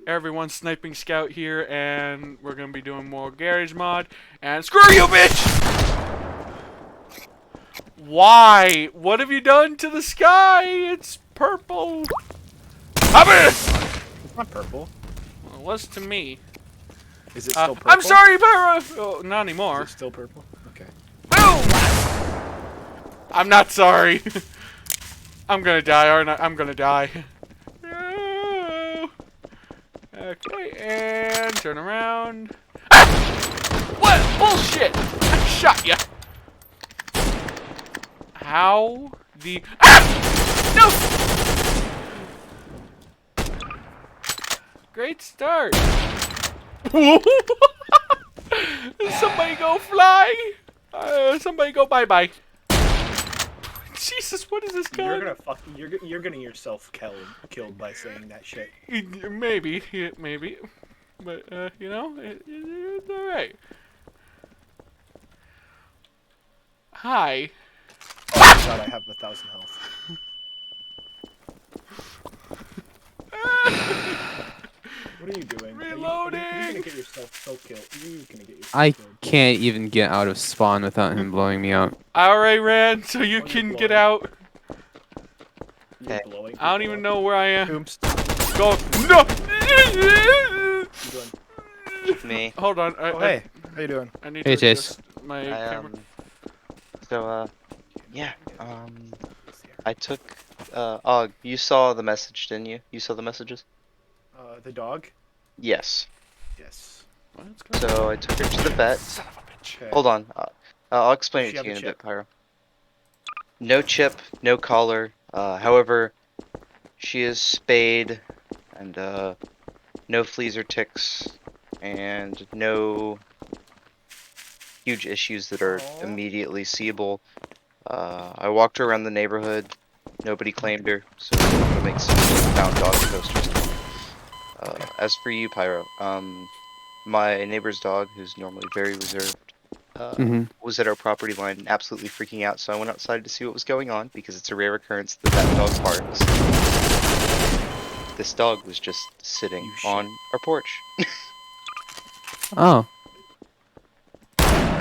Everyone, Sniping-Scout here, and we're gonna be doing more garage mod. And screw you, bitch! Why? What have you done to the sky? It's purple. It's not purple. Well, it was to me. Is it still purple? I'm sorry, Pyro. Oh, not anymore. Is it still purple? Okay. Boom! I'm not sorry. I'm gonna die, aren't I? I'm gonna die. No. Okay, and turn around. Ah! What? Bullshit! I shot ya. How the... Ah! No! Great start. Somebody go fly. Somebody go bye-bye. Jesus, what is this gun? You're gonna yourself killed by saying that shit. Maybe, yeah, maybe, but you know, it's all right. Hi. Oh my god, I have 1,000 health. What are you doing? Reloading. You're gonna get yourself so killed. You're gonna get yourself I killed. can't even get out of spawn without him blowing me out. I already ran, so you can get out. You're blowing I don't even know where I am. Oops. Go. No. Me. Hold on. Oh hey, how you doing? I need Hey, to Chase. adjust my camera. Yeah, I took, oh, you saw the message, didn't you? You saw the messages? The dog? Yes. Yes. So I took her to the vet. Son of a bitch. Okay. Hold on, I'll explain Does it she to you in have a a bit, Pyro. No chip, no collar, however, she is spayed, and, no fleas or ticks, and no huge issues that are immediately seeable. I walked her around the neighborhood. Nobody claimed her, so I'm gonna make some found dog posters. As for you, Pyro, my neighbor's dog, who's normally very reserved, was at our property line and absolutely freaking out, so I went outside to see what was going on, because it's a rare occurrence that that dog barks. This dog was just sitting on our porch. Oh.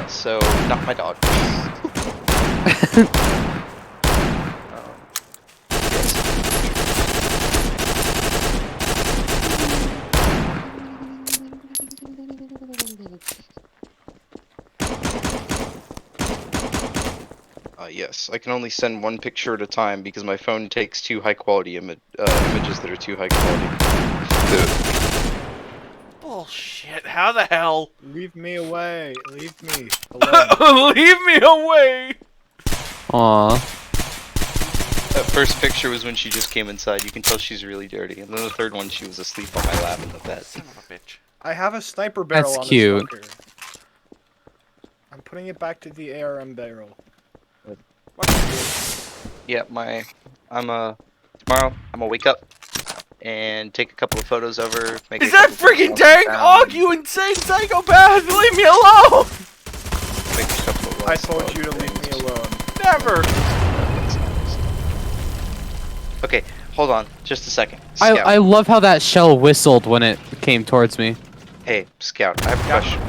So, not my dog. Yes, I can only send one picture at a time because my phone takes two high-quality images that are too high quality. Bullshit. How the hell? Leave me away. Leave me alone. Leave me away. Aw. That first picture was when she just came inside. You can tell she's really dirty. And then the third one, she was asleep on my lap in the bed. Son of a bitch. I have a sniper barrel That's on cute. this fucker. I'm putting it back to the ARM barrel. Yeah, tomorrow, I'm gonna wake up and take a couple of photos of her. Is that freaking tank? Og, you insane psychopath! Leave me alone! I told you to leave me alone. Never! Okay, hold on, just a second. I love how that shell whistled when it came towards me. Hey, Scout, I have a question.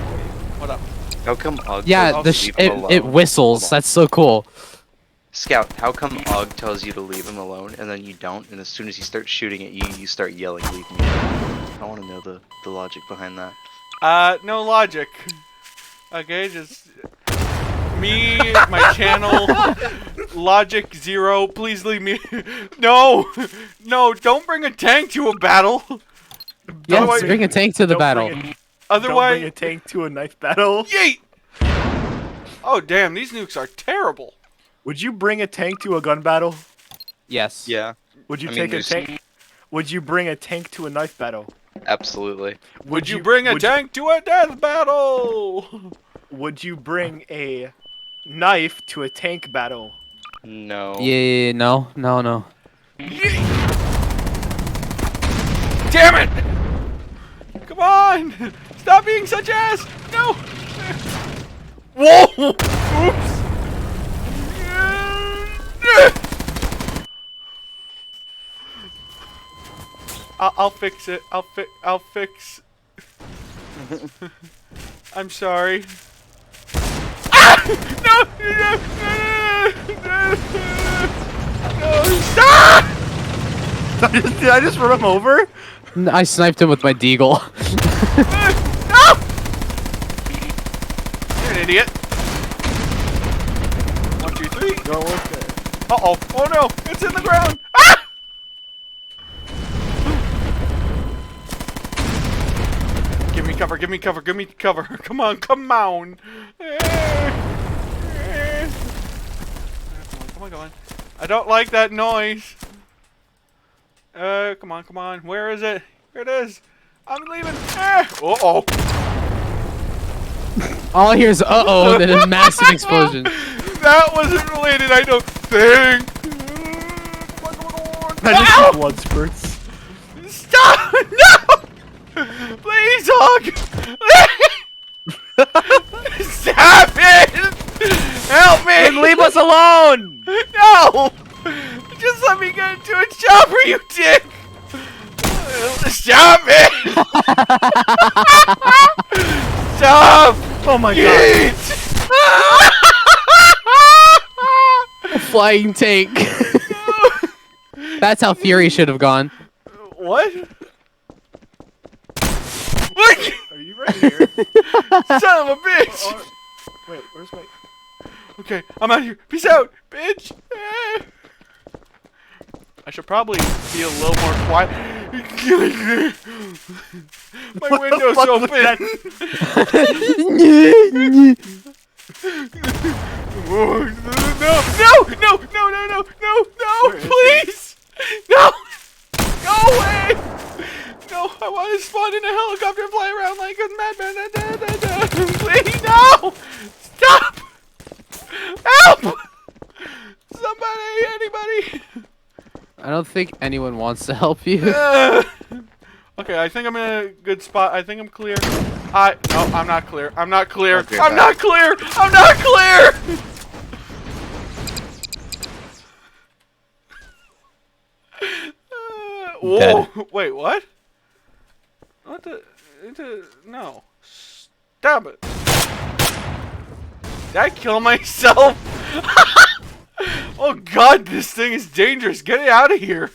What up? How come Og Yeah, tells you to leave him it alone? whistles. That's so cool. Scout, how come Og tells you to leave him alone and then you don't, and as soon as he starts shooting at you, you start yelling, leave me alone? I want to know the logic behind that. No logic. Okay, just me, my channel, logic 0. Please leave me. No, no, don't bring a tank to a battle. Yes, bring a tank to the battle. Otherwise, don't bring a tank to a knife battle. yeet. Oh damn, these nukes are terrible. Would you bring a tank to a gun battle? Yes. Yeah. Would you I mean, take a tank? Would you bring a tank to a knife battle? Absolutely. Would you bring a tank to a death battle? Would you bring a knife to a tank battle? No. Yeah, no. Yeet. Damn it! Come on! Stop being such ass! No! Whoa! Oops! I'll fix it. I'll fix. I'm sorry. Ah! No! No! Stop! Did I just run him over? I sniped him with my deagle. No! You're an idiot. 1, 2, 3. No, okay. Uh-oh. Oh no! It's in the ground! Ah! Give me cover, give me cover, give me cover. Come on, come on. Come on, come on. I don't like that noise. Come on, come on. Where is it? Here it is. I'm leaving. Uh-oh. All I hear is uh-oh, and then a massive explosion. That wasn't related, I don't think. I just see blood spurts. Stop! No! Please, Hog! Stop it! Help me! Then leave us alone! No! Just let me get into a chopper, you dick! Stop it! Stop! Oh my Yeet! Flying tank. That's how Fury should have gone. What? What? Are you right here? Son of a bitch! Wait, where's my... Okay, I'm out of here. Peace out, bitch! I should probably be a little more quiet. My What the window's fuck was open. that? No, no, please! No! Go away! No, I want to spawn in a helicopter and fly around like a madman. Please, no! Stop! Help! Somebody, anybody! I don't think anyone wants to help you. Okay, I think I'm in a good spot. I think I'm clear. No, I'm not clear. I'm not clear. Okay, I'm not clear. I'm not clear. Whoa! Dead. Wait, what? What the? No! Stop it! Did I kill myself? Oh God, this thing is dangerous. Get it out of here!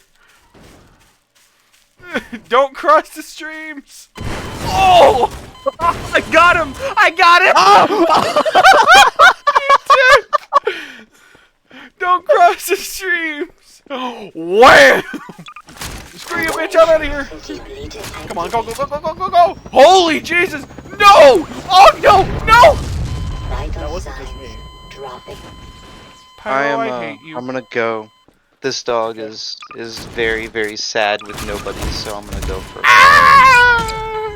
Don't cross the streams. Oh! I got him! I got him! You dick! Don't cross the streams. Wham! Screw you, bitch! I'm out of here. Come on, go, go, go, go, go, go, go! Holy Jesus! No! Oh no! No! That wasn't just me. Pyro, I hate you. I'm gonna go. This dog is very, very sad with nobody, so I'm gonna go first. Ah!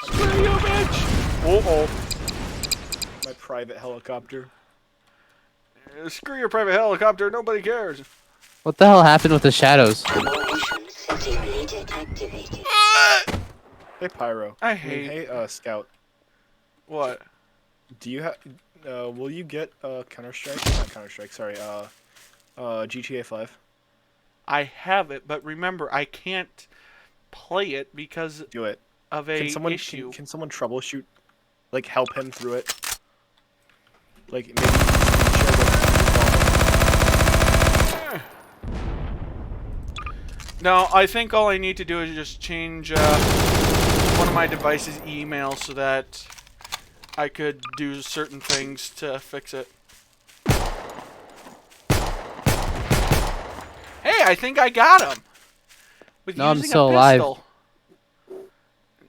Screw you, bitch! Oh. My private helicopter. Screw your private helicopter. Nobody cares. What the hell happened with the shadows? Hey, Pyro. I hate. Hey, Scout. What? Do you have? Will you get Counter-Strike? Not Counter-Strike. Sorry. GTA 5. I have it, but remember, I can't play it because Do it. of a Can someone issue. can someone troubleshoot? Like help him through it. Like maybe. No, I think all I need to do is just change one of my device's email so that I could do certain things to fix it. Hey, I think I got him. With No, I'm using still a alive. pistol.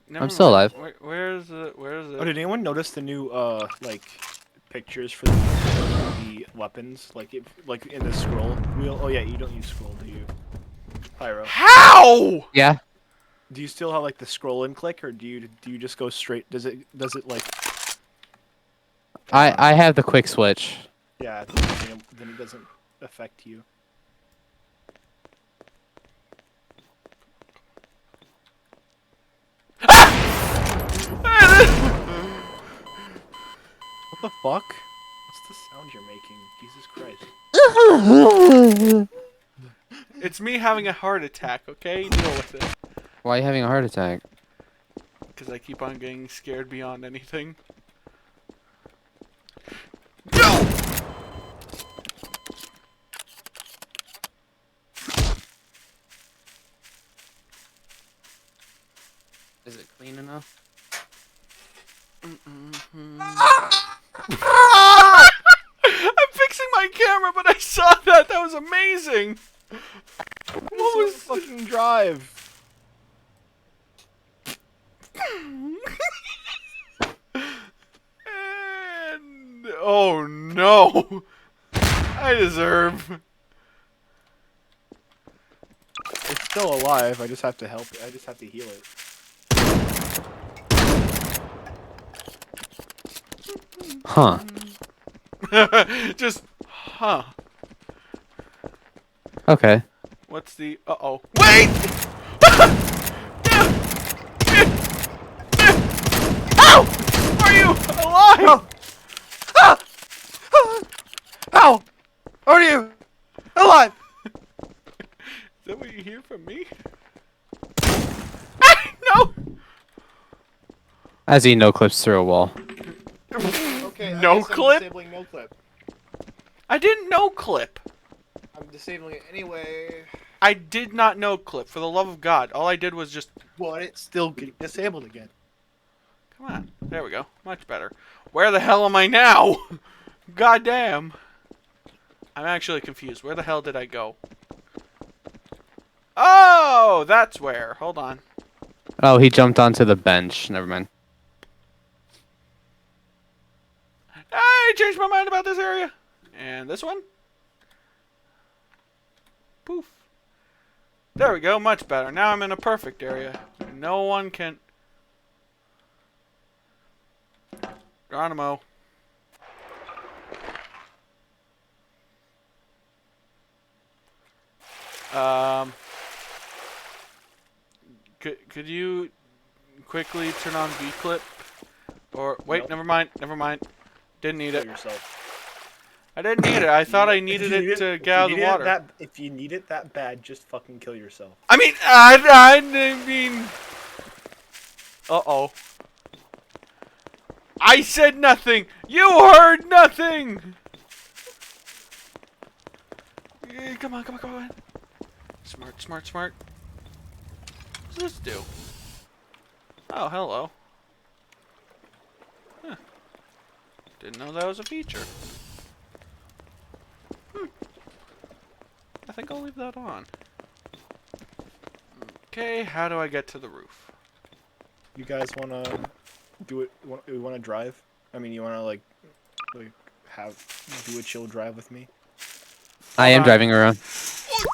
Never I'm still mind. alive. Where's it? Oh, did anyone notice the new like pictures for the weapons? Like in the scroll wheel? Oh yeah, you don't use scroll, do you? Pyro. How? Yeah. Do you still have like the scroll and click, or do you just go straight? Does it like? I have the quick switch. Yeah, then it doesn't affect you. What the fuck? What's the sound you're making? Jesus Christ. It's me having a heart attack, okay? Deal with it. Why are you having a heart attack? Because I keep on getting scared beyond anything. No! Is it clean enough? I'm fixing my camera, but I saw that. That was amazing. What was fucking drive? And oh no, I deserve. It's still alive. I just have to help it. I just have to heal it. Huh. Just, huh? Okay. What's the? Uh-oh. Wait! Ow! Are you alive? Ow! Are you alive? Is that what you hear from me? No! As he no clips through a wall. Okay. No clip? Disabling no clip. I didn't no clip. I'm disabling it anyway. I did not no clip. For the love of God, all I did was just. But it's still getting disabled again. Come on. There we go. Much better. Where the hell am I now? God damn. I'm actually confused. Where the hell did I go? Oh, that's where. Hold on. Oh, he jumped onto the bench. Never mind. I changed my mind about this area. And this one? Poof. There we go. Much better. Now I'm in a perfect area. No one can... Geronimo. Could you quickly turn on V-clip? Or wait, Nope. never mind. Never mind. Didn't need Kill it. yourself. I didn't need it. I thought I needed it to get out of the water. If you need it that bad, just fucking kill yourself. I mean, I mean. Uh-oh. I said nothing. You heard nothing. Yeah, come on, come on, come on. Smart, smart, smart. What's this do? Oh, hello. Huh. Didn't know that was a feature. I think I'll leave that on. Okay, how do I get to the roof? You guys wanna do it? You wanna drive? I mean, you wanna like do a chill drive with me? I am on. driving around.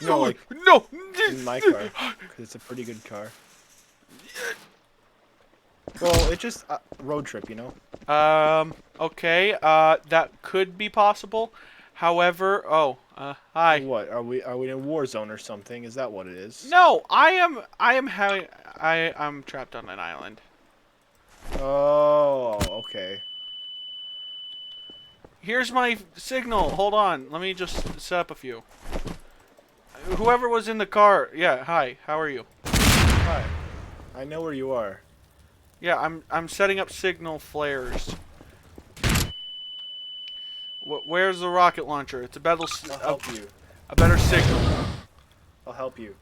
No, like No! in my car, because it's a pretty good car. Well, it's just a road trip, you know. Okay, that could be possible. However, hi. What are we in a war zone or something? Is that what it is? No, I'm trapped on an island. Oh, okay. Here's my signal. Hold on. Let me just set up a few. Whoever was in the car. Yeah, hi. How are you? Hi. I know where you are. Yeah, I'm setting up signal flares. Where's the rocket launcher? It's a better I'll help you. a better signal. I'll help you.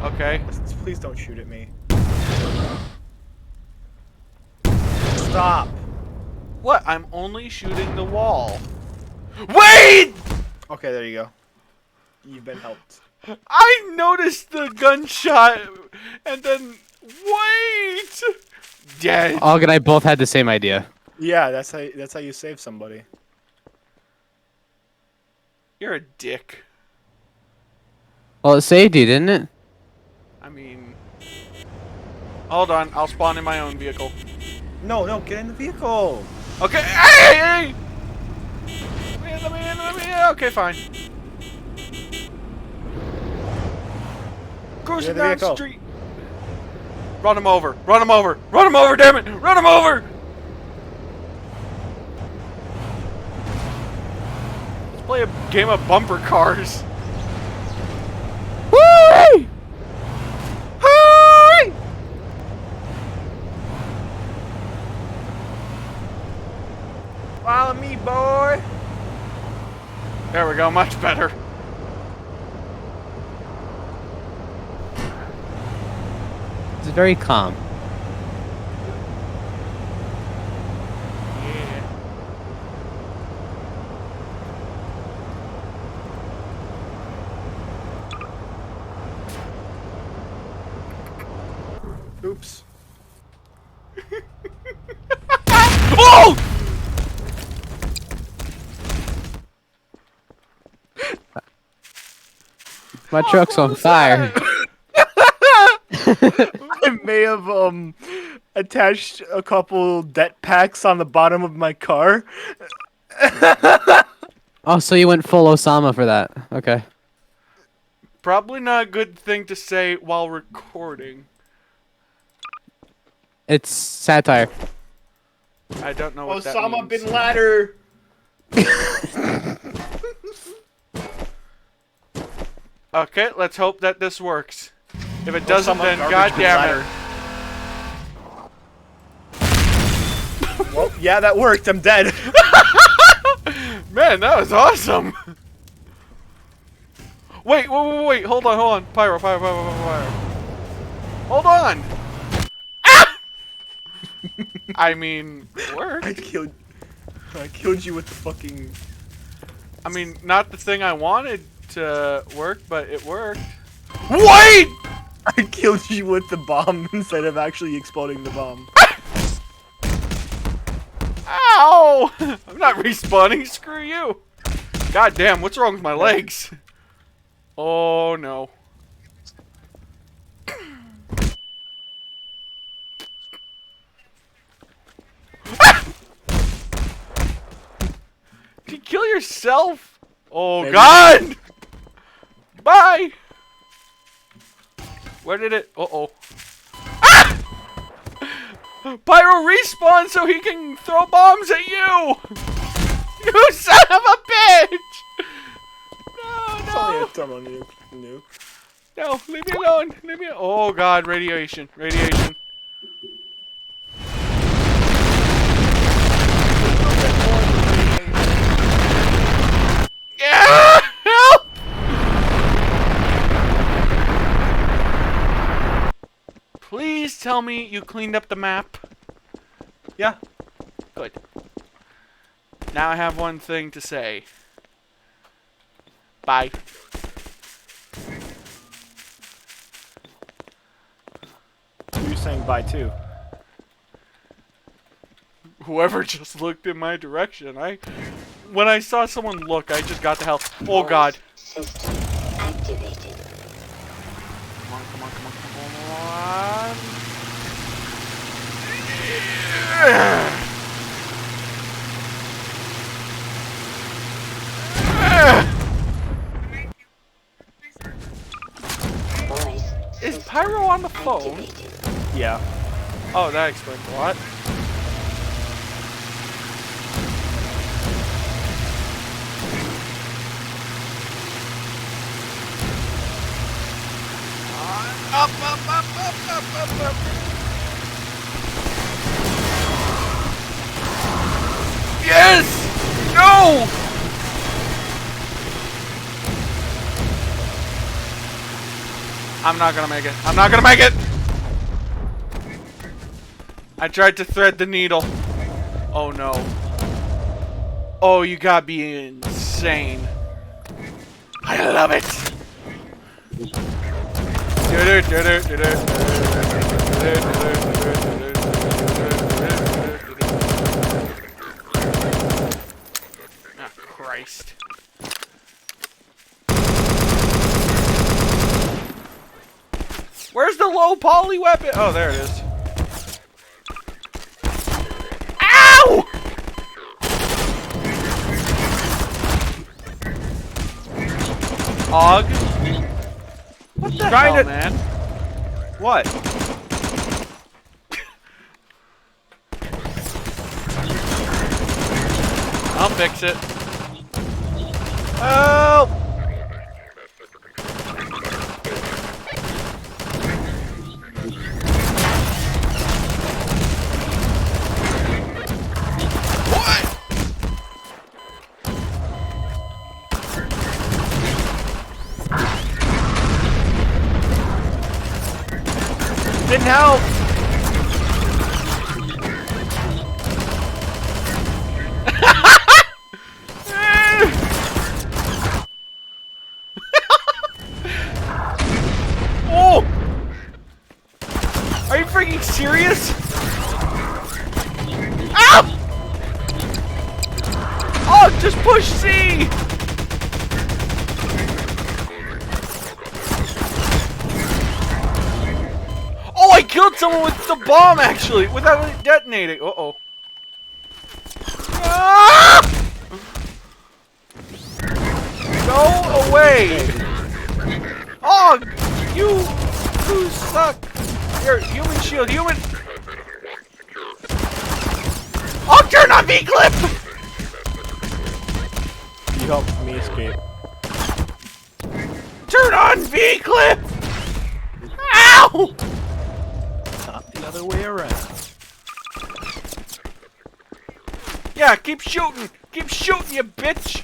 Okay. Please don't shoot at me. Stop. What? I'm only shooting the wall. Wait! Okay, there you go. You've been helped. I noticed the gunshot and then wait. Dead. Og and I both had the same idea. Yeah, that's how you save somebody. You're a dick. Well, it saved you, didn't it? I mean, hold on. I'll spawn in my own vehicle. No, get in the vehicle. Okay. Hey! Let me in. Okay, fine. Cruising Get in the down the vehicle. street. Run him over. Run him over. Run him over, damn it. Run him over. Let's play a game of bumper cars. There we go, much better. It's very calm. Yeah. Oops. Oh! My truck's on fire. I may have attached a couple det packs on the bottom of my car. Oh, so you went full Osama for that. Okay. Probably not a good thing to say while recording. It's satire. I don't know what that Osama means. bin Laden. Okay, let's hope that this works. If it doesn't, Osama then garbage bin goddamn it. Well, yeah, that worked. I'm dead. Man, that was awesome. Wait, hold on. Pyro. Hold on. Ah! I mean, it worked. I killed you with the fucking. I mean, not the thing I wanted to work, but it worked. Wait! I killed you with the bomb instead of actually exploding the bomb. Ow! I'm not respawning, screw you. God damn, what's wrong with my legs? Oh no. Did you kill yourself? Oh Maybe. God! Bye! Where did it? Uh-oh. Ah! Pyro respawn so he can throw bombs at you! You son of a bitch! It's No, only no! a thermal nuke. No, leave me alone! Leave me. Oh God, radiation. Radiation. Yeah! Help! Please tell me you cleaned up the map. Yeah. Good. Now I have one thing to say. Bye. You're saying bye too. Whoever just looked in my direction, when I saw someone look, I just got the hell. Oh God. System activated. Come on. Voice Is system Pyro on the phone? activated. Yeah. Oh, that explains a lot. Up. Yes! No! I'm not gonna make it. I tried to thread the needle. Oh no. Oh, you gotta be insane. I love it. Ah, Christ. Where's the low poly weapon? Oh, there it is. Ow! Og? What the hell, man? What? I'll fix it. Help! What? Didn't help. Oh! Are you freaking serious? Ow! Oh, just push C! Oh, I killed someone with the bomb, actually, without it detonating. Uh-oh. Ah! Go away! Oh, you suck! Here, human shield, human! Oh, turn on V-clip! You helped me escape. Turn on V-clip! Ow! Not the other way around. Yeah, keep shooting! Keep shooting, you bitch!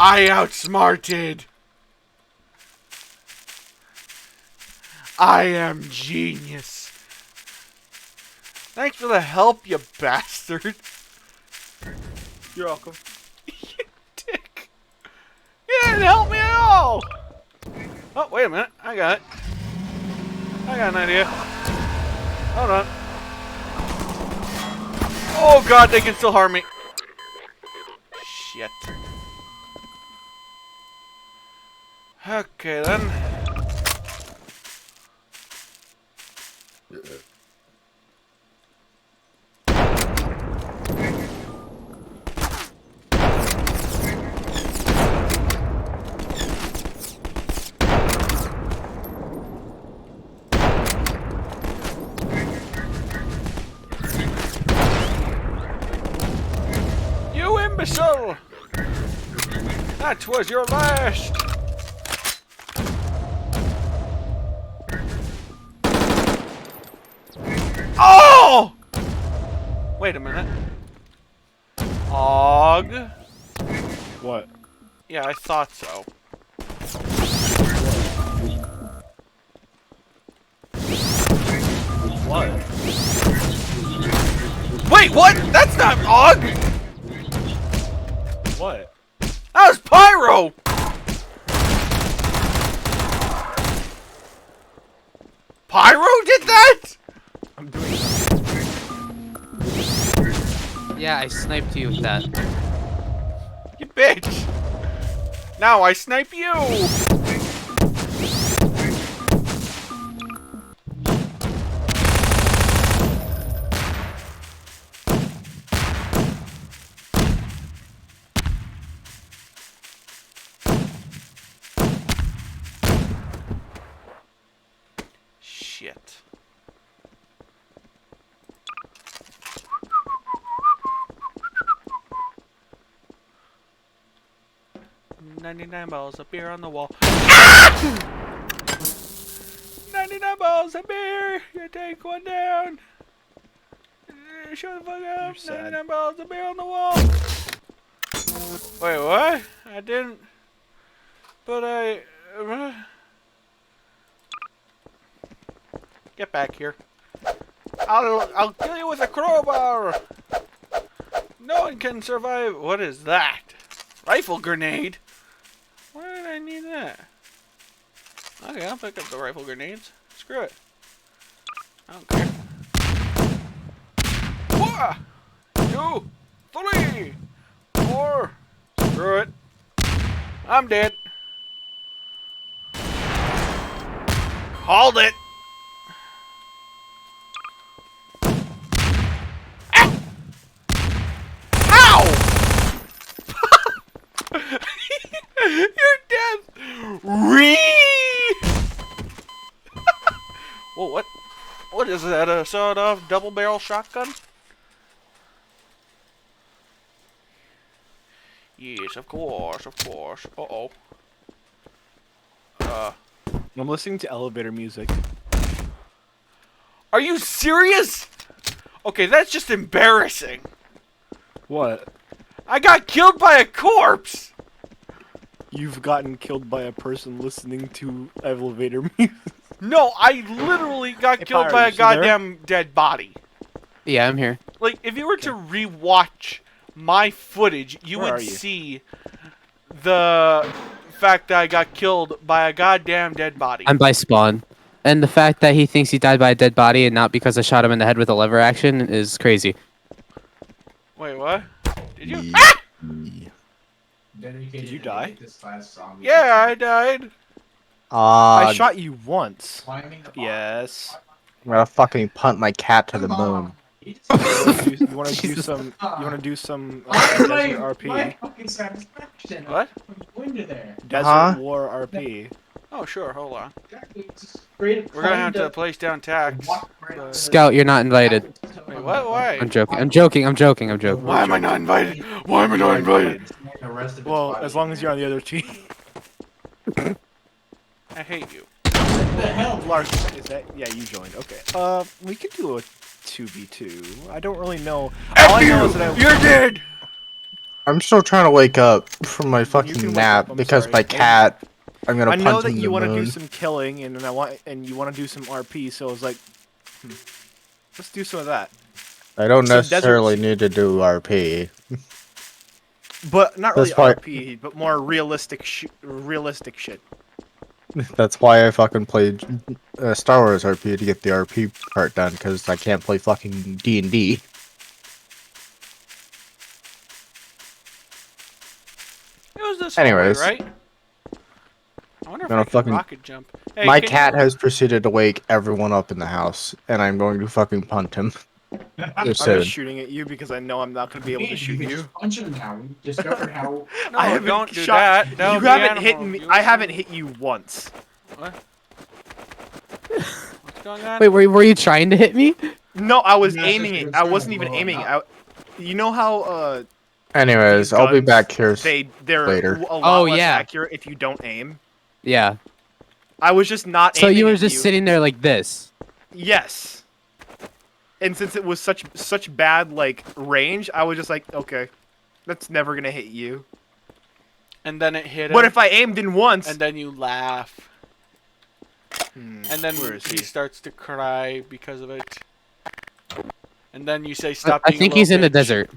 I outsmarted! I am genius! Thanks for the help, you bastard! You're welcome. You dick! You didn't help me at all! Oh, wait a minute. I got it. I got an idea. Hold on. Oh god, they can still harm me. Shit. Okay then. You imbecile! That was your last! Oh! Wait a minute. Og? What? Yeah, I thought so. What? Wait, what? That's not Og! What? That was Pyro! Pyro did that?! I'm doing Yeah, I sniped you with that. You bitch! Now I snipe you! Shit. $99 balls of beer on the wall. Ah! 99 balls of beer! You take one down! Shut the fuck up! You're sad. 99 balls of beer on the wall! Wait, what? I didn't... But I... Get back here. I'll kill you with a crowbar! No one can survive... What is that? Rifle grenade? Why did I need that? Okay, I'll pick up the rifle grenades. Screw it. I don't care. 1, 2, 3, 4. Screw it. I'm dead. Hold it. Ow! Ow! You're dead. Whoa, what? What is that? A sawed-off double-barrel shotgun? Yes, of course, of course. Uh-oh. I'm listening to elevator music. Are you serious? Okay, that's just embarrassing. What? I got killed by a corpse. You've gotten killed by a person listening to elevator music. No, I literally got Hey, killed Pyro, by you a still there? goddamn dead body. Yeah, I'm here. Like, if you were to rewatch my footage, you Where would are you? see the fact that I got killed by a goddamn dead body. I'm by spawn. And the fact that he thinks he died by a dead body and not because I shot him in the head with a lever action is crazy. Wait, what? Did you? Did you die? Yeah, I died. I shot you once. Yes. I'm gonna fucking punt my cat to the moon. You wanna do Jesus. some? You wanna do some desert RP? What? Desert Huh? War RP. Oh, sure. Hold on. We're gonna have to place down tax. but- Scout, you're not invited. Wait, what? Why? I'm joking. I'm joking. I'm joking. I'm joking. Why am I not invited? Why am I not invited? Well, as long as you're on the other team. I hate you. Lars, is that? Yeah, you joined. Okay. We could do a 2v2. I don't really know. All I know is that You're dead. I'm still trying to wake up from my can fucking wake nap up, I'm because sorry. my cat. I'm gonna I punt know him that to you the want to moon. do some killing, and you want to do some RP. So I was like, let's do some of that. I don't some necessarily deserts. need to do RP. But not really That's why- RP, but more realistic shit. That's why I fucking played Star Wars RP to get the RP part done because I can't play fucking D&D. It was this Anyways. hallway, right? I wonder if Gonna I can fucking- rocket jump. Hey, My can cat you- has proceeded to wake everyone up in the house, and I'm going to fucking punt him. I'm Soon. just shooting at you because I know I'm not going to be able to shoot you. Punch him now. We discovered how. No, I haven't don't do shot- that. That You would be haven't hit animal me. abuse. I haven't hit you once. What? What's going on? Wait, were you trying to hit me? No, I was No, aiming it's it. just I wasn't even blow it aiming. up. You know how Anyways, these I'll be guns, back here. they're later. a lot Oh, less yeah. accurate if you don't aim. Yeah. I was just not So aiming you were at just you. sitting there like this. Yes. And since it was such bad like range, I was just like, okay, that's never gonna hit you. And then it hit him. But if I aimed in once, And then you laugh. Hmm, And then where is he he? starts to cry because of it. And then you say, "Stop I being a think little he's in the bitch." desert.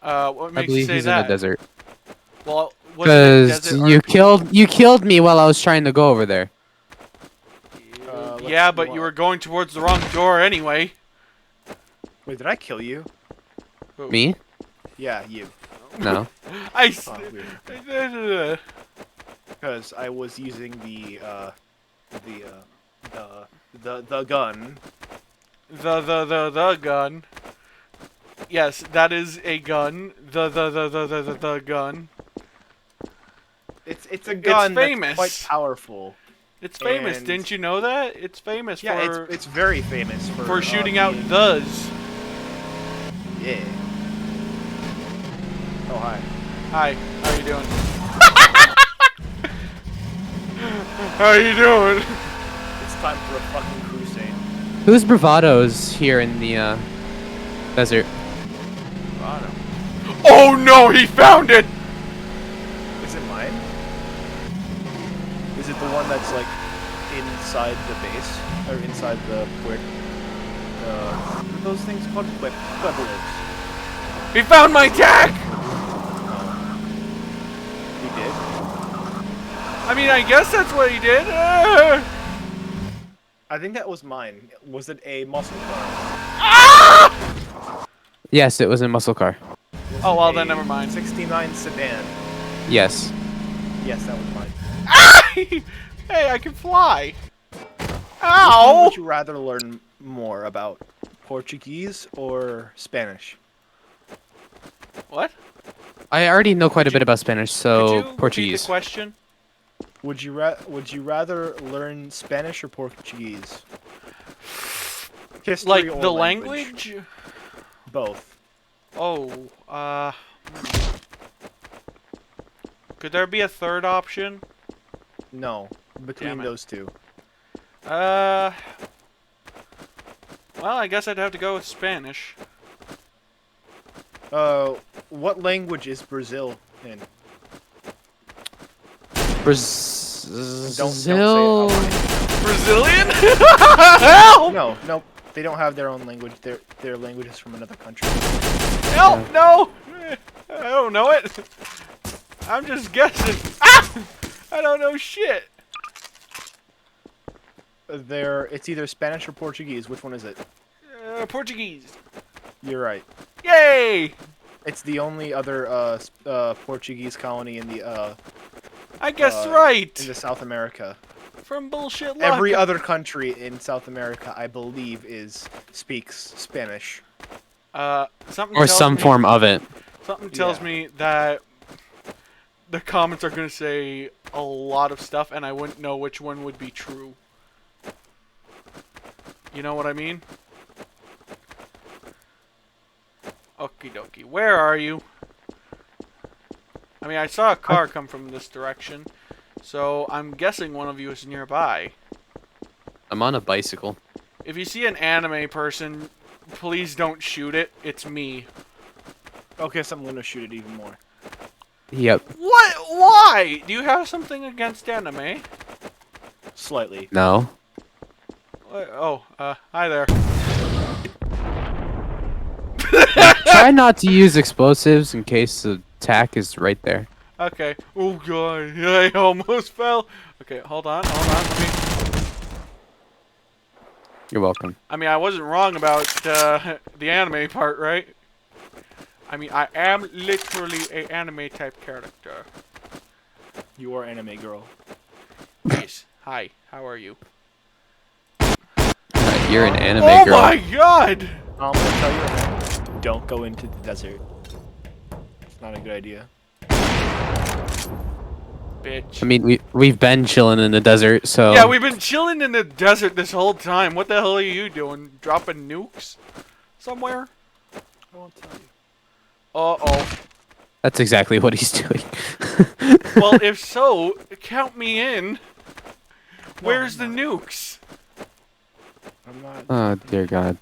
What I makes you believe say he's that? in the desert. Well, was it Because desert you RP? killed me while I was trying to go over there. Yeah, but you were going towards the wrong door anyway. Wait, did I kill you? Me? Yeah, you. No. I. Oh, weird. Because I was using the gun. The gun. Yes, that is a gun. The gun. It's a gun famous. that's quite powerful. It's famous. And- Didn't you know that? It's famous Yeah, for it's very famous for shooting out being- thes. Yeah. Oh hi. Hi, how you doing? How you doing? It's time for a fucking crusade. Whose bravado's here in the desert? Oh no, he found it! Is it mine? Is it the one that's like inside the base or inside the quick? What are those things called? Pueblos. He found my tag! He did. I mean, I guess that's what he did. I think that was mine. Was it a muscle car? Yes, it was a muscle car. Was Oh, it well, a then never mind. 69 sedan. Yes. Yes, that was mine. Hey, I can fly. Which Ow! would you rather learn more about, Portuguese or Spanish? What? I already know quite a bit about Spanish, Could you so repeat the Portuguese. question? Would you rather learn Spanish or Portuguese? History Like or the language? Both. Oh, could there be a third option? No, between Damn it. those two. Well, Well, I guess I'd have to go with Spanish. What language is Brazil in? Brazil. Don't say it out loud. Brazilian? Help! No, nope. They don't have their own language. Their language is from another country. Help! No! I don't know it. I'm just guessing. Ah! I don't know shit. It's either Spanish or Portuguese. Which one is it? Portuguese. You're right. Yay! It's the only other Portuguese colony in the I guessed in right. the South America. From bullshit luck. Every other country in South America, I believe, speaks Spanish. Something Or tells some me, form of it. Something tells me that the comments are gonna say a lot of stuff, and I wouldn't know which one would be true. You know what I mean? Okie dokie. Where are you? I mean, I saw a car come from this direction, so I'm guessing one of you is nearby. I'm on a bicycle. If you see an anime person, please don't shoot it. It's me. Okay, so I'm gonna shoot it even more. Yep. What? Why? Do you have something against anime? Slightly. No. Hi there. Try not to use explosives in case the attack is right there. Okay. Oh god, I almost fell. Okay, hold on. Let me. You're welcome. I mean, I wasn't wrong about the anime part, right? I mean, I am literally a anime type character. You are anime girl. Yes. Hi. How are you? You're an anime Oh girl. my god! I'm gonna tell you right now, don't go into the desert. It's not a good idea. Bitch. I mean, we've been chilling in the desert, so. Yeah, we've been chilling in the desert this whole time. What the hell are you doing? Dropping nukes? Somewhere? I won't tell you. Uh-oh. That's exactly what he's doing. Well, if so, count me in. Where's the nukes? I'm not. Oh dear God.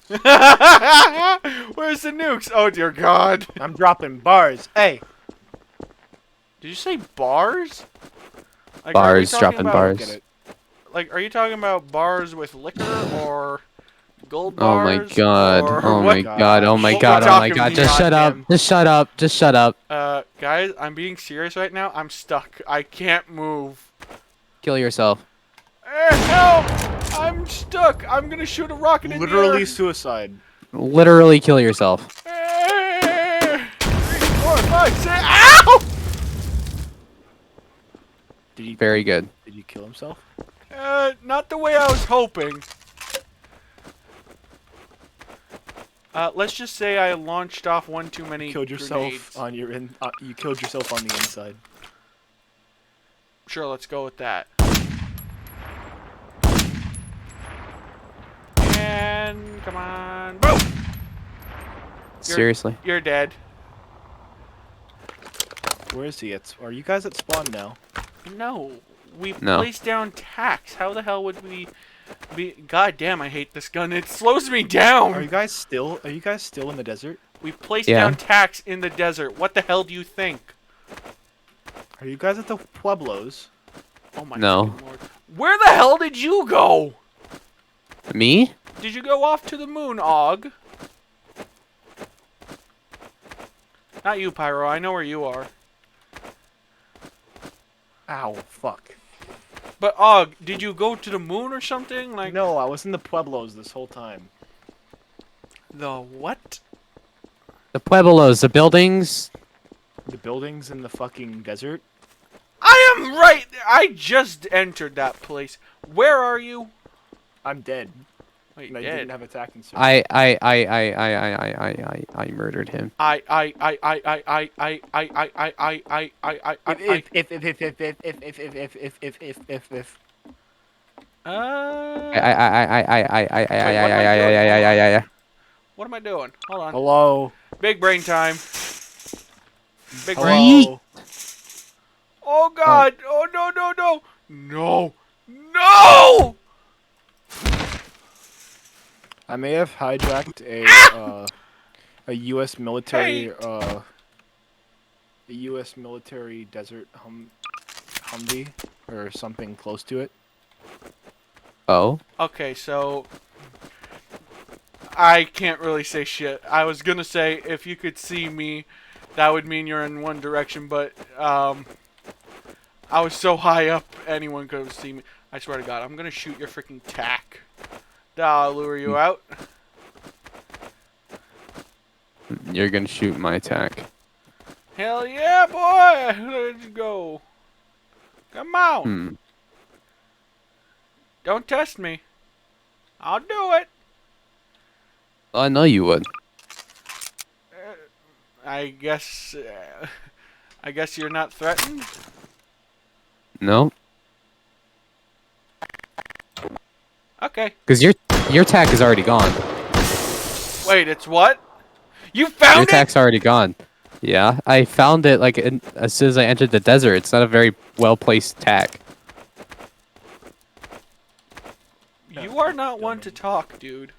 Where's the nukes? Oh dear God. I'm dropping bars. Hey. Did you say bars? Like, Bars, are we talking dropping about, bars. Get it. Like, are you talking about bars with liquor or gold Oh my bars? God. or Oh what? my God. Oh my What God. we're Oh my talking God. Just about, shut up. goddamn. Just shut up. Just shut up. Guys, I'm being serious right now. I'm stuck. I can't move. Kill yourself. Help! I'm stuck. I'm gonna shoot a rocket in the Literally air. suicide. Literally kill yourself. 3, 4, 5, 6. Ow! Very good. Did he kill himself? Not the way I was hoping. Let's just say I launched off one too many Killed yourself grenades. on your you killed yourself on the inside. Sure, let's go with that. And come on, boom! Seriously. You're dead. Where is he? Are you guys at spawn now? No, we No. placed down tacks. How the hell would we be? God damn, I hate this gun. It slows me down. Are you guys still in the desert? We placed Yeah. down tacks in the desert. What the hell do you think? Are you guys at the Pueblos? Oh my No. fucking lord. Where the hell did you go? Me? Did you go off to the moon, Og? Not you, Pyro. I know where you are. Ow, fuck. But Og, did you go to the moon or something? Like No, I was in the Pueblos this whole time. the what? The Pueblos, the buildings. The buildings in the fucking desert. I am right. I just entered that place. Where are you? I'm dead. Wait, And I dead. didn't have attacking surge. I murdered him. I. If. What am I doing? Hold on. Hello. Big brain time. Big brain. Hello. Oh God! Oh no! No! I may have hijacked a U.S. military Hey! a U.S. military desert Humvee or something close to it. Oh. Okay, so I can't really say shit. I was gonna say if you could see me, that would mean you're in one direction, but I was so high up, anyone could see me. I swear to God, I'm gonna shoot your freaking tack. I'll lure you out. You're gonna shoot my attack. Hell yeah, boy! Let's go. Come on. Hmm. Don't test me. I'll do it. I know you would. I guess you're not threatened. No. Okay. Because your attack is already gone. Wait, it's what? You Your found it? attack's already gone. Yeah, I found it like as soon as I entered the desert. It's not a very well placed attack. You are not one to talk, dude.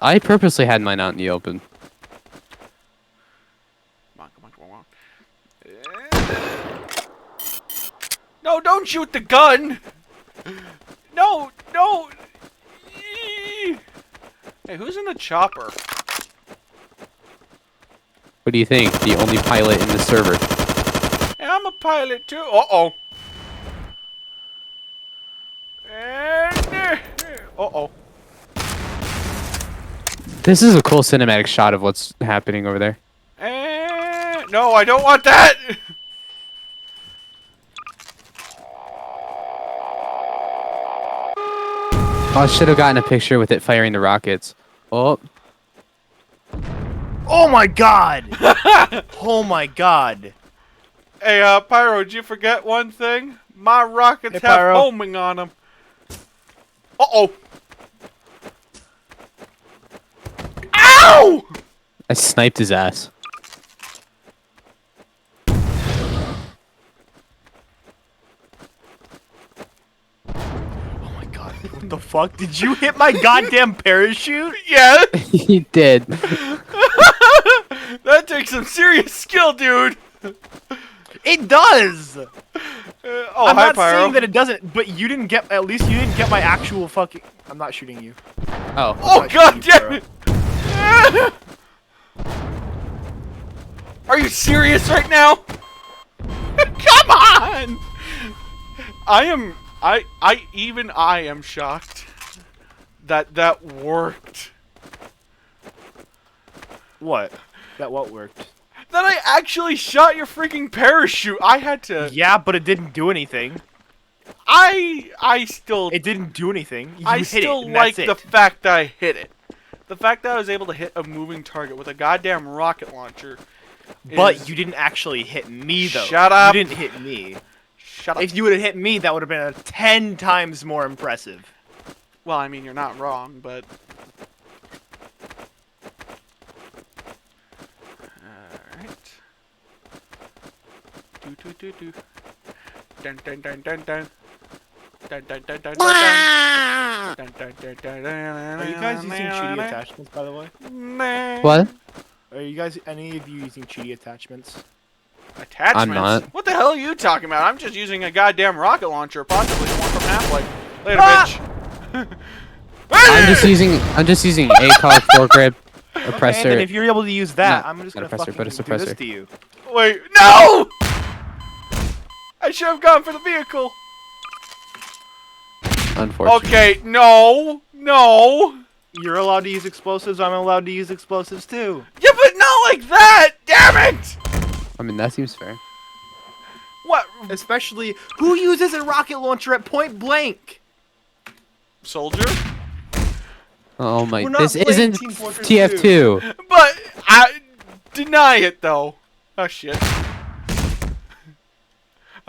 I purposely had mine out in the open. Come on. No, don't shoot the gun! No! Hey, who's in the chopper? What do you think? The only pilot in the server. Hey, I'm a pilot too. Uh-oh. And... Uh-oh. This is a cool cinematic shot of what's happening over there. And... No, I don't want that! Oh, I should have gotten a picture with it firing the rockets. Oh, Oh my god! Oh my god! Hey, Pyro, did you forget one thing? My rockets Hey, have Pyro. homing on them. Uh-oh. Ow! I sniped his ass. Oh my god! What the fuck? Did you hit my goddamn parachute? Yeah, He did. that takes some serious skill, dude. It does. Oh, I'm hi, not Pyro. saying that it doesn't, but you didn't get. At least you didn't get my actual fucking. I'm not shooting you. Oh. Oh, not god shooting you, damn it. Are you serious right now? Come on! Even I am shocked that worked. What? What worked? That I actually shot your freaking parachute. I had to. Yeah, but it didn't do anything. I still. It didn't do anything. You I hit still it, and like that's the it. fact that I hit it. The fact that I was able to hit a moving target with a goddamn rocket launcher. But is- you didn't actually hit me, though. Shut up. You didn't hit me. Shut up. If you would have hit me, that would have been 10 times more impressive. Well, I mean, you're not wrong, but. Alright. Do. Dun dun dun dun dun. Dun dun dun dun dun dun. Dun dun dun dun dun. Are you guys using cheaty attachments, by the way? What? Are you guys, any of you using cheaty attachments? Attachments? I'm not. What the hell are you talking about? I'm just using a goddamn rocket launcher, possibly the one from Half-Life. Later, bitch. I'm just using a ACOG foregrip, Okay, oppressor. then if you're able to use that, No, I'm just not gonna oppressor, fucking but a do this suppressor. to you. Wait, no! I should have gone for the vehicle. Unfortunately. Okay, no. You're allowed to use explosives, I'm allowed to use explosives too. Yeah, but not like that! Damn it! I mean, that seems fair. What? Especially, who uses a rocket launcher at point blank? Soldier? Oh my! We're not This playing isn't Team Fortress TF2. But I deny it though. Oh shit.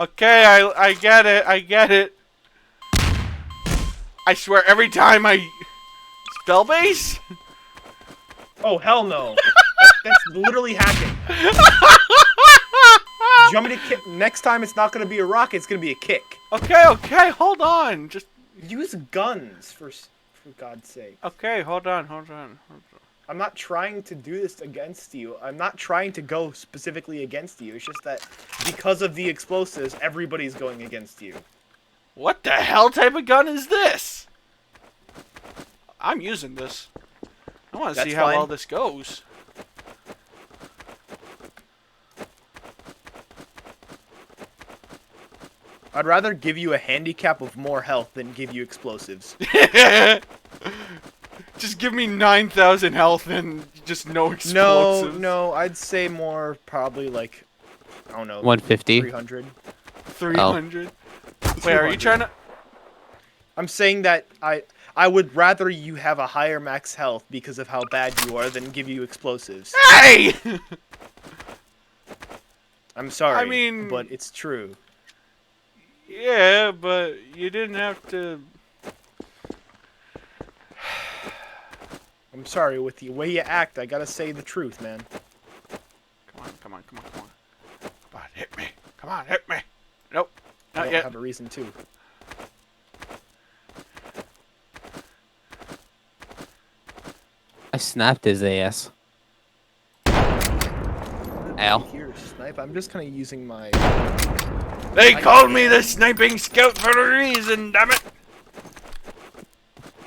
Okay, I get it. I swear every time I spell base? Oh, hell no. That's literally hacking. Do you want me to kick? Next time it's not going to be a rocket, it's going to be a kick. Okay, hold on. Just Use guns for For God's sake. Okay, hold on. I'm not trying to do this against you. I'm not trying to go specifically against you. It's just that because of the explosives, everybody's going against you. What the hell type of gun is this? I'm using this. I want to see That's how fine. well this goes. I'd rather give you a handicap of more health than give you explosives. Just give me 9,000 health and just no explosives. No, I'd say more probably like, I don't know, 150. 300. 300. Wait, are you 200. trying to... I'm saying that I would rather you have a higher max health because of how bad you are than give you explosives. Hey! I'm sorry, I mean- but it's true. Yeah, but you didn't have to... I'm sorry, with the way you act, I gotta say the truth, man. Come on. Come on, hit me. Come on, hit me. Nope, I not don't yet. have a reason to. I snapped his ass. Ow. Here, snipe. I'm just kind of using my. They called me the Sniping-Scout for a reason, damn it!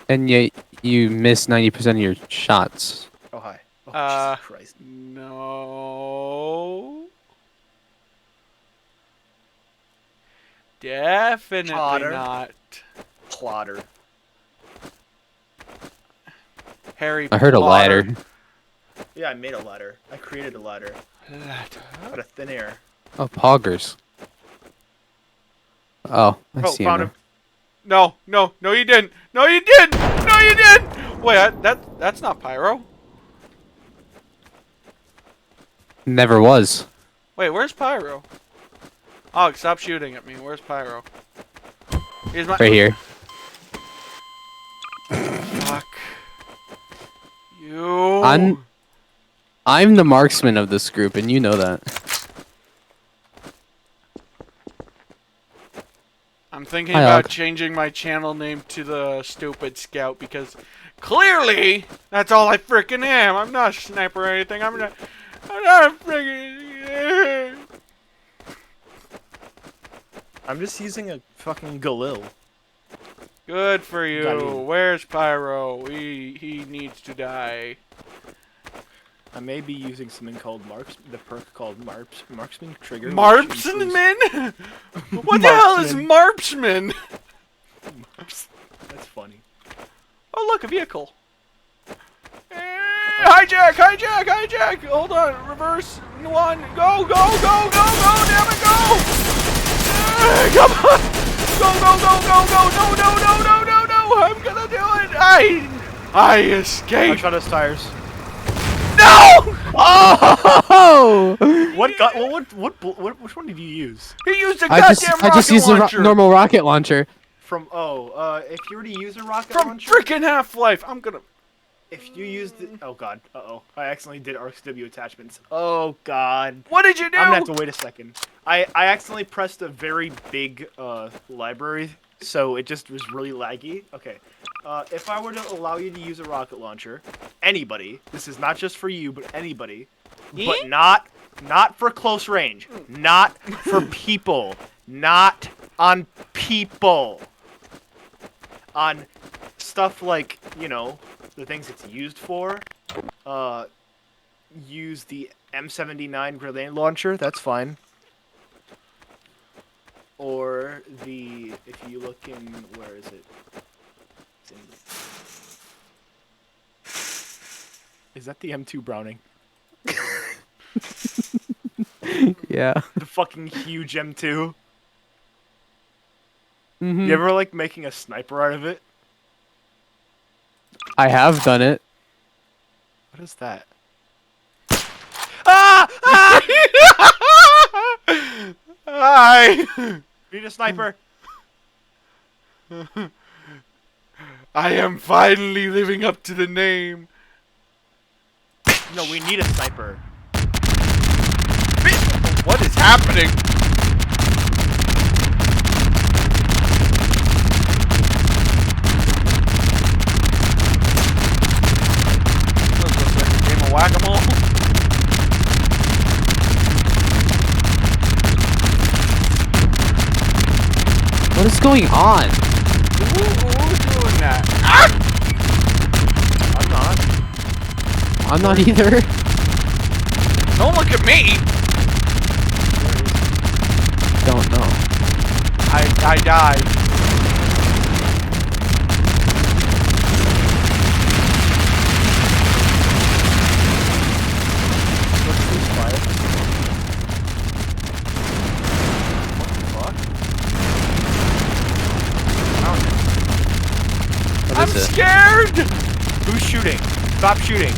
And yet you miss 90% of your shots. Oh hi. Oh Jesus Christ. No. Definitely Plotter. not. Plotter. Harry I heard a Potter. ladder. Yeah, I made a ladder. I created a ladder out of thin air. Oh, poggers. Oh, I Oh, see found him. him. No, you didn't. No, you didn't. No, you didn't. Wait, that's not pyro. Never was. Wait, where's pyro? Oh, stop shooting at me. Where's pyro? Here's my. Right here. Fuck. You. I'm the marksman of this group, and you know that. I'm thinking Hi, about Alec. changing my channel name to the Stupid Scout because clearly that's all I freaking am. I'm not a sniper or anything. I'm not a freaking. I'm just using a fucking Galil. Good for you. Got you. Where's Pyro? He needs to die. I may be using something called the perk called Marksman Trigger. which Marpsman? includes- What the hell is Marpsman? That's funny. Oh, look, a vehicle. Hijack! Hold on, reverse. One, go, damn it, go! Come on! Go! No! I'm gonna do it! I I escaped! shot his tires. No! Oh! What gun? Which one did you use? He used a I goddamn just used a launcher normal rocket launcher. From if you were to use a rocket from launcher, freaking Half-Life. I'm gonna. if you used it, oh god, I accidentally did ArcW attachments. Oh god. What did you do? I'm gonna have to wait a second. I accidentally pressed a very big library, so it just was really laggy. Okay, if I were to allow you to use a rocket launcher, anybody, this is not just for you, but anybody, but not for close range, not for people, not on people, on stuff like, you know, the things it's used for. Use the M79 grenade launcher, that's fine. Or the, if you look in, where is it? It's in, is that the M2 Browning? Yeah. The fucking huge M2? Mm-hmm. You ever like making a sniper out of it? I have done it. What is that? Ah! Hi. Need a sniper? I am finally living up to the name. No, we need a sniper. What is happening? What is going on? Who's doing that? Ah! I'm not. I'm not either. Don't look at me! Don't know. I died. What's this fire? What the fuck? What I'm is it? scared! Who's shooting? Stop shooting.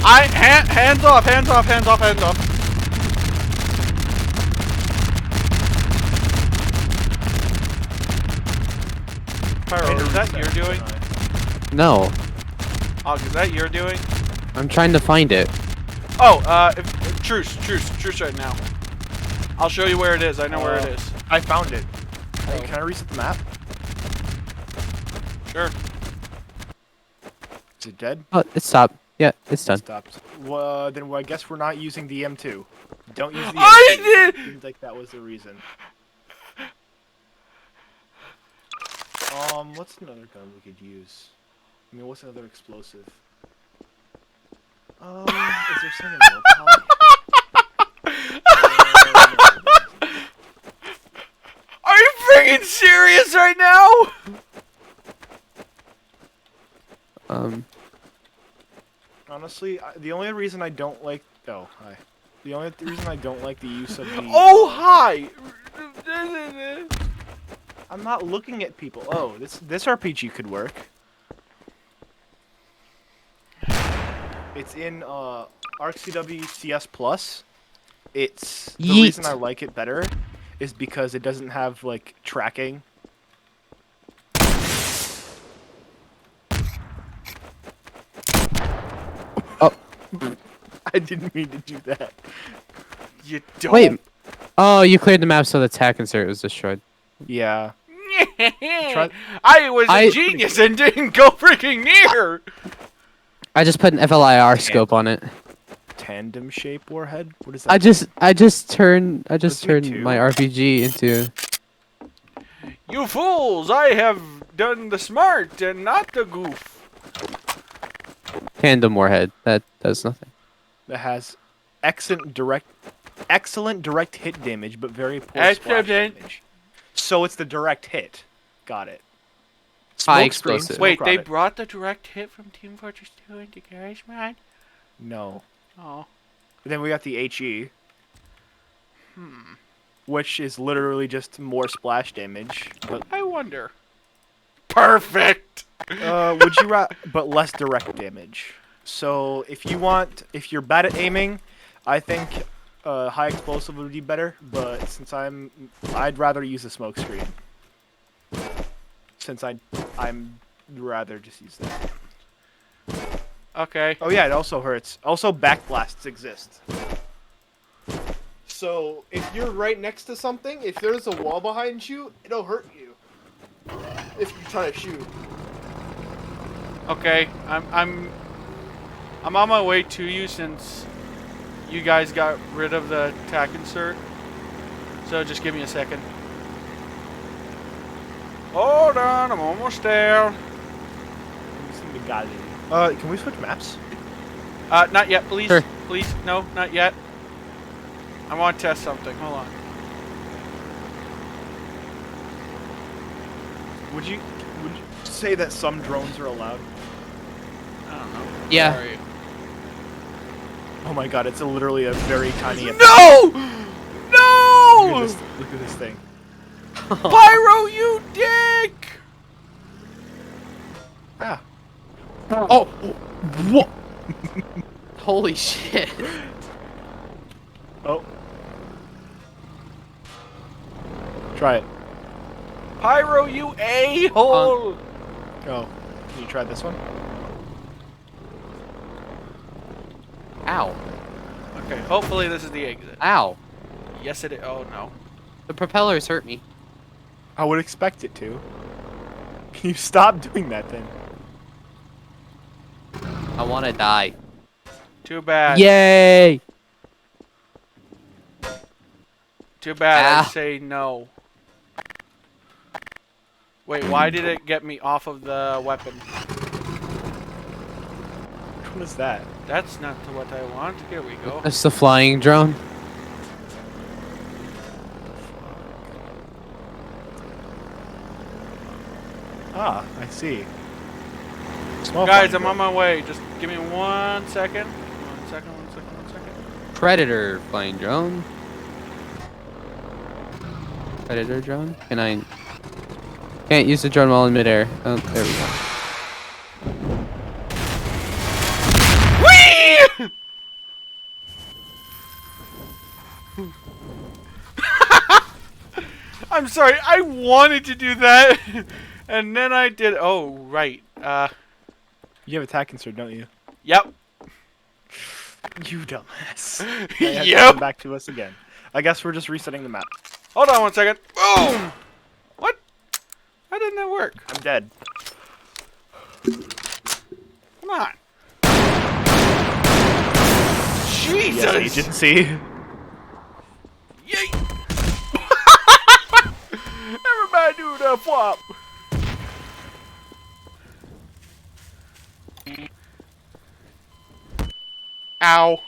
Hands off, hands off, hands off, hands off. Pyro, is that you're doing? No. Oh, is that you're doing? I'm trying to find it. Oh, truce right now. I'll show you where it is. I know where it is. I found it. Hey, Oh. can I reset the map? Sure. Is it dead? Oh, it stopped. Yeah, it's done. Stopped. Well, then I guess we're not using the M2. Don't use the M2. I did! Seems like that was the reason. What's another gun we could use? I mean, what's another explosive? Is there something else? Are you freaking serious right now? Honestly, the only reason I don't like the only reason I don't like the use of the Oh, hi! I'm not looking at people. Oh, this RPG could work. It's in ArcCW CS Plus. It's the reason I Yeet. like it better is because it doesn't have like tracking. Oh. I didn't mean to do that. You don't. Wait. Oh, you cleared the map so the attack insert was destroyed. Yeah. I was a I- genius and didn't go freaking near. I just put an FLIR scope on it. Tandem shape warhead? What is that? I just turned Let's do two. my RPG into. You fools! I have done the smart and not the goof. Tandem warhead. That does nothing. That has excellent direct hit damage, but very poor splash Excellent. damage. So it's the direct hit. Got it. High Smoke screen, explosive. smoke Wait, they rocket. brought the direct hit from Team Fortress 2 into Garage Mod? No. Oh. Then we got the HE. Which is literally just more splash damage. But I wonder. Perfect! would you but less direct damage. So if you're bad at aiming, I think high explosive would be better. But since I'd rather use the smoke screen. Since I'm rather just use that. Okay. Oh yeah, it also hurts. Also, backblasts exist. So if you're right next to something, if there's a wall behind you, it'll hurt you. If you try to shoot. Okay. I'm on my way to you since you guys got rid of the attack insert. So just give me a second. Hold on, I'm almost there. Can we switch maps? Not yet, please. Sure. Please, no, not yet. I want to test something. Hold on. Would you say that some drones are allowed? I don't know. Yeah. Where are you? Oh my god, it's literally a very tiny. No! Look No! at this thing. Pyro, you dick! Ah. Oh. What? Holy shit. Oh. Try it. Pyro, you a-hole! Oh. Can you try this one? Ow. Okay, hopefully this is the exit. Ow. Yes, it is. Oh, no. The propellers hurt me. I would expect it to. Can you stop doing that then? I want to die. Too bad. Yay! Too bad I Ah. say no. Wait, why did it get me off of the weapon? Which one is that? That's not what I want. Here we go. That's the flying drone. Ah, I see. Small Guys, flying I'm on drone. my way. Just give me 1 second. 1 second, 1 second, 1 second. Predator flying drone. Predator drone. Can I? Can't use the drone while in midair. Oh, there we go. Whee! I'm sorry. I wanted to do that, and then I did. Oh, right. You have attack insert, don't you? Yep. You dumbass. Now you have to Yep. come back to us again. I guess we're just resetting the map. Hold on 1 second. Boom. What? How didn't that work? I'm dead. Come on. Jesus. Yes, agency. Yay. Everybody do the flop. Ow.